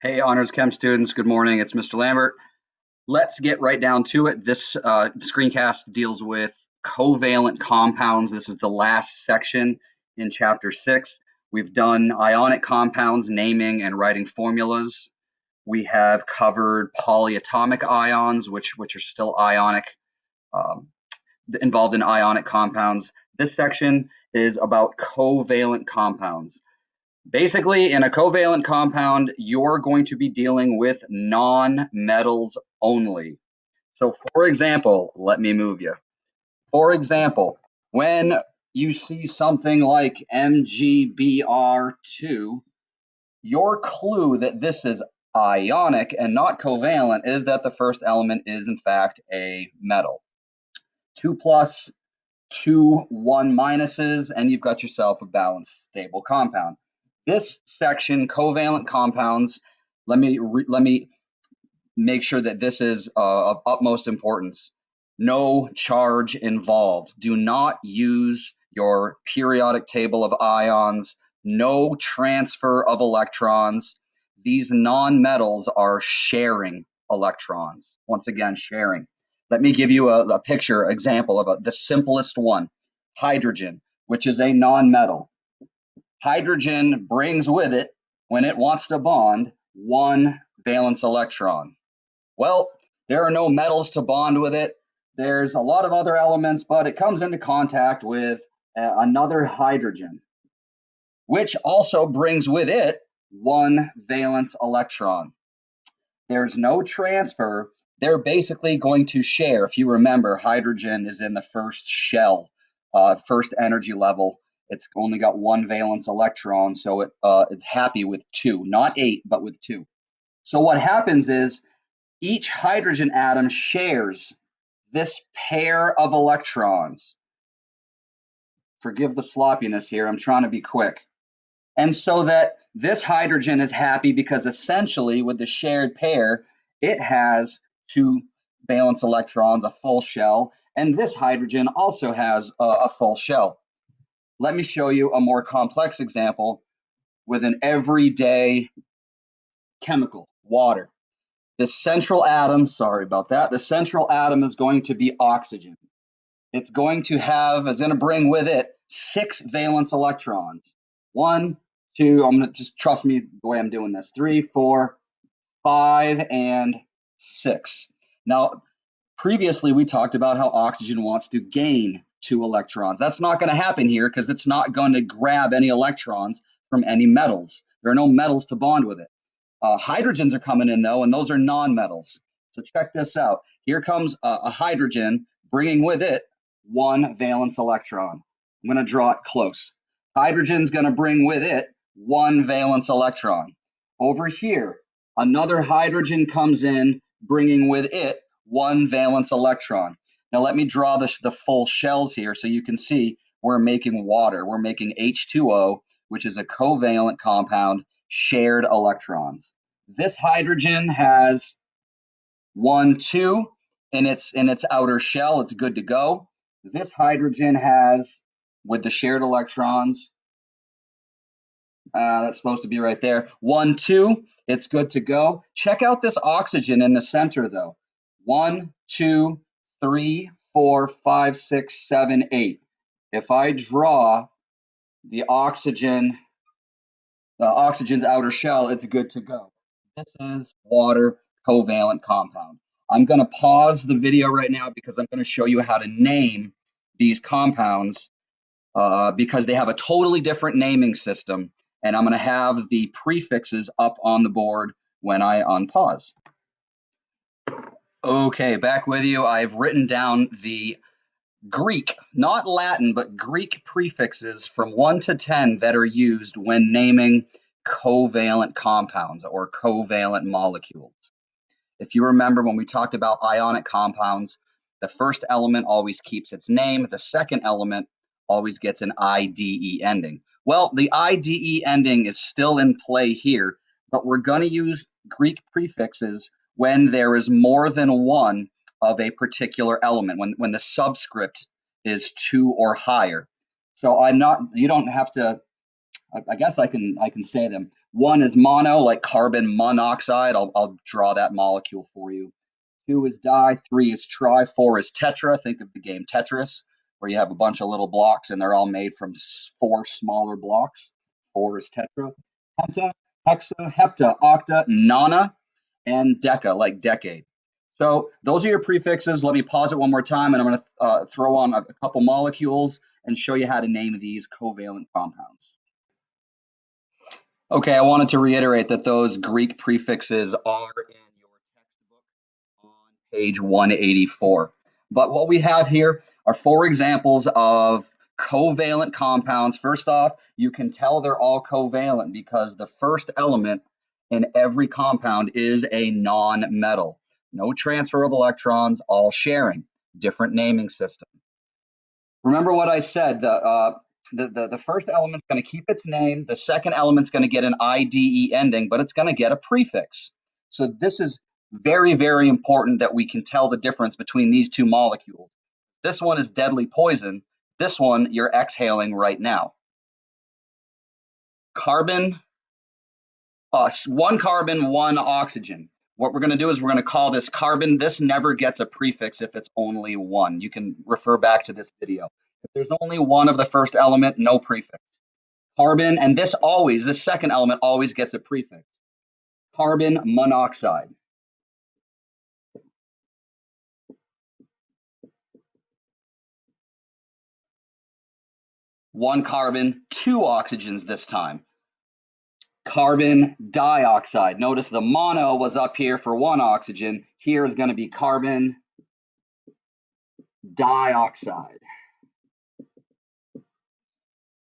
Hey, Honors Chem students, good morning. It's Mr. Lambert. Let's get right down to it. This screencast deals with covalent compounds. This is the last section in Chapter 6. We've done ionic compounds, naming and writing formulas. We have covered polyatomic ions, which are still ionic, um, involved in ionic compounds. This section is about covalent compounds. Basically, in a covalent compound, you're going to be dealing with non-metals only. So, for example, let me move you. For example, when you see something like MgBr2, your clue that this is ionic and not covalent is that the first element is, in fact, a metal. 2 plus, 2 1 minuses, and you've got yourself a balanced stable compound. This section, covalent compounds, let me make sure that this is of utmost importance. No charge involved. Do not use your periodic table of ions. No transfer of electrons. These nonmetals are sharing electrons. Once again, sharing. Let me give you a picture example of the simplest one. Hydrogen, which is a nonmetal. Hydrogen brings with it, when it wants to bond, one valence electron. Well, there are no metals to bond with it. There's a lot of other elements, but it comes into contact with another hydrogen, which also brings with it one valence electron. There's no transfer. They're basically going to share. If you remember, hydrogen is in the first shell, first energy level. It's only got one valence electron, so it's happy with two, not eight, but with two. So what happens is each hydrogen atom shares this pair of electrons. Forgive the sloppiness here, I'm trying to be quick. And so that this hydrogen is happy because essentially with the shared pair, it has two valence electrons, a full shell, and this hydrogen also has a full shell. Let me show you a more complex example with an everyday chemical, water. The central atom, sorry about that, the central atom is going to be oxygen. It's going to bring with it 6 valence electrons. 1, 2, I'm going to just trust me the way I'm doing this. 3, 4, 5, and 6. Now, previously we talked about how oxygen wants to gain 2 electrons. That's not going to happen here because it's not going to grab any electrons from any metals. There are no metals to bond with it. Hydrogens are coming in though, and those are non-metals. So check this out. Here comes a hydrogen bringing with it 1 valence electron. I'm going to draw it close. Hydrogen's going to bring with it 1 valence electron. Over here, another hydrogen comes in bringing with it 1 valence electron. Now let me draw the full shells here so you can see we're making water. We're making H2O, which is a covalent compound, shared electrons. This hydrogen has 1, 2 in its outer shell. It's good to go. This hydrogen has, with the shared electrons, that's supposed to be right there. 1, 2, it's good to go. Check out this oxygen in the center though. 1, 2, 3, 4, 5, 6, 7, 8. If I draw the oxygen's outer shell, it's good to go. This is water covalent compound. I'm going to pause the video right now because I'm going to show you how to name these compounds because they have a totally different naming system, and I'm going to have the prefixes up on the board when I unpause. Okay, back with you. I've written down the Greek, not Latin, but Greek prefixes from 1 to 10 that are used when naming covalent compounds or covalent molecules. If you remember when we talked about ionic compounds, the first element always keeps its name. The second element always gets an IDE ending. Well, the IDE ending is still in play here, but we're going to use Greek prefixes when there is more than one of a particular element, when the subscript is 2 or higher. So you don't have to, I guess I can say them. 1 is mono, like carbon monoxide. I'll draw that molecule for you. 2 is di, 3 is tri, 4 is tetra. Think of the game Tetris, where you have a bunch of little blocks and they're all made from 4 smaller blocks. 4 is tetra. Penta, hexa, hepta, octa, nona, and deca, like decade. So those are your prefixes. Let me pause it one more time, and I'm going to throw on a couple molecules and show you how to name these covalent compounds. Okay, I wanted to reiterate that those Greek prefixes are in your textbook on page 184. But what we have here are 4 examples of covalent compounds. First off, you can tell they're all covalent because the first element in every compound is a non-metal. No transfer of electrons, all sharing. Different naming system. Remember what I said, the first element's going to keep its name, the second element's going to get an IDE ending, but it's going to get a prefix. So this is very, very important that we can tell the difference between these 2 molecules. This one is deadly poison. This one you're exhaling right now. Carbon, 1 carbon, 1 oxygen. What we're going to do is we're going to call this carbon. This never gets a prefix if it's only 1. You can refer back to this video. If there's only 1 of the first element, no prefix. Carbon, and this second element always gets a prefix. Carbon monoxide. 1 carbon, 2 oxygens this time. Carbon dioxide. Notice the mono was up here for 1 oxygen. Here is going to be carbon dioxide.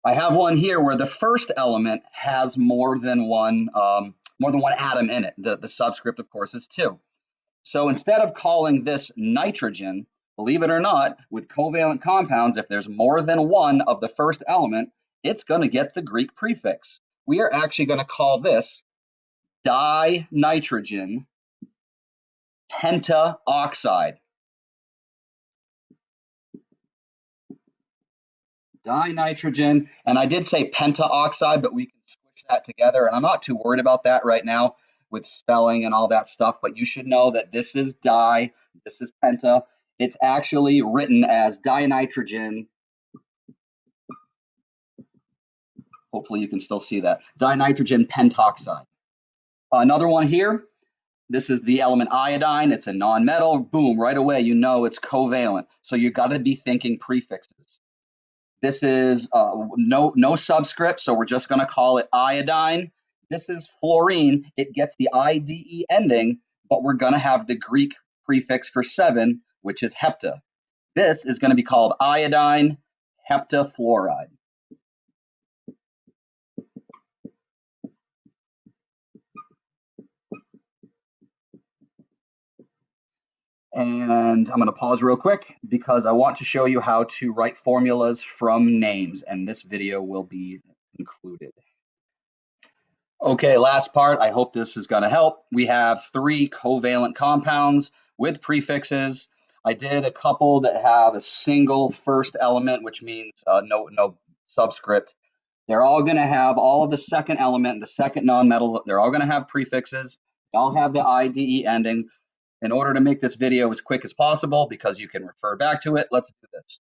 I have one here where the first element has more than one atom in it. The subscript, of course, is 2. So instead of calling this nitrogen, believe it or not, with covalent compounds, if there's more than 1 of the first element, it's going to get the Greek prefix. We are actually going to call this dinitrogen pentaoxide. Dinitrogen, and I did say pentaoxide, but we can squish that together, and I'm not too worried about that right now with spelling and all that stuff, but you should know that this is di, this is penta. It's actually written as dinitrogen. Hopefully you can still see that. Dinitrogen pentoxide. Another one here. This is the element iodine. It's a non-metal. Boom, right away you know it's covalent. So you got to be thinking prefixes. This is no subscript, so we're just going to call it iodine. This is fluorine. It gets the IDE ending, but we're going to have the Greek prefix for 7, which is hepta. This is going to be called iodine heptafluoride. And I'm going to pause real quick because I want to show you how to write formulas from names, and this video will be included. Okay, last part. I hope this is going to help. We have 3 covalent compounds with prefixes. I did a couple that have a single first element, which means no subscript. They're all going to have all of the second element, the second nonmetal. They're all going to have prefixes. They all have the IDE ending. In order to make this video as quick as possible, because you can refer back to it, let's do this.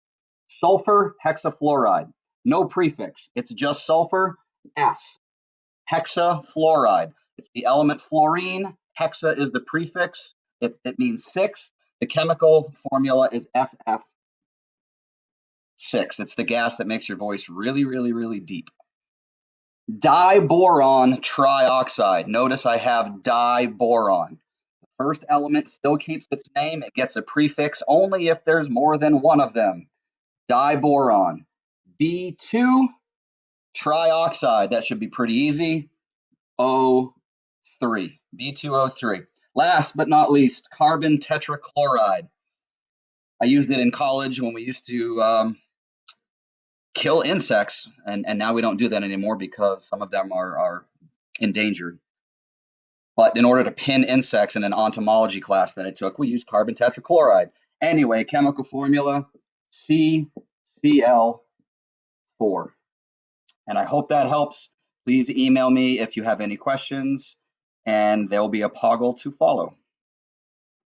Sulfur hexafluoride, no prefix. It's just sulfur, S. Hexafluoride, it's the element fluorine. Hexa is the prefix. It means 6. The chemical formula is SF6. It's the gas that makes your voice really, really, really deep. Diboron trioxide. Notice I have diboron. First element still keeps its name. It gets a prefix only if there's more than 1 of them. Diboron. B2 trioxide. That should be pretty easy. O3. B2O3. Last but not least, carbon tetrachloride. I used it in college when we used to kill insects, and now we don't do that anymore because some of them are endangered. But in order to pin insects in an entomology class that I took, we used carbon tetrachloride. Anyway, chemical formula, CCl4. And I hope that helps. Please email me if you have any questions, and there will be a poggle to follow.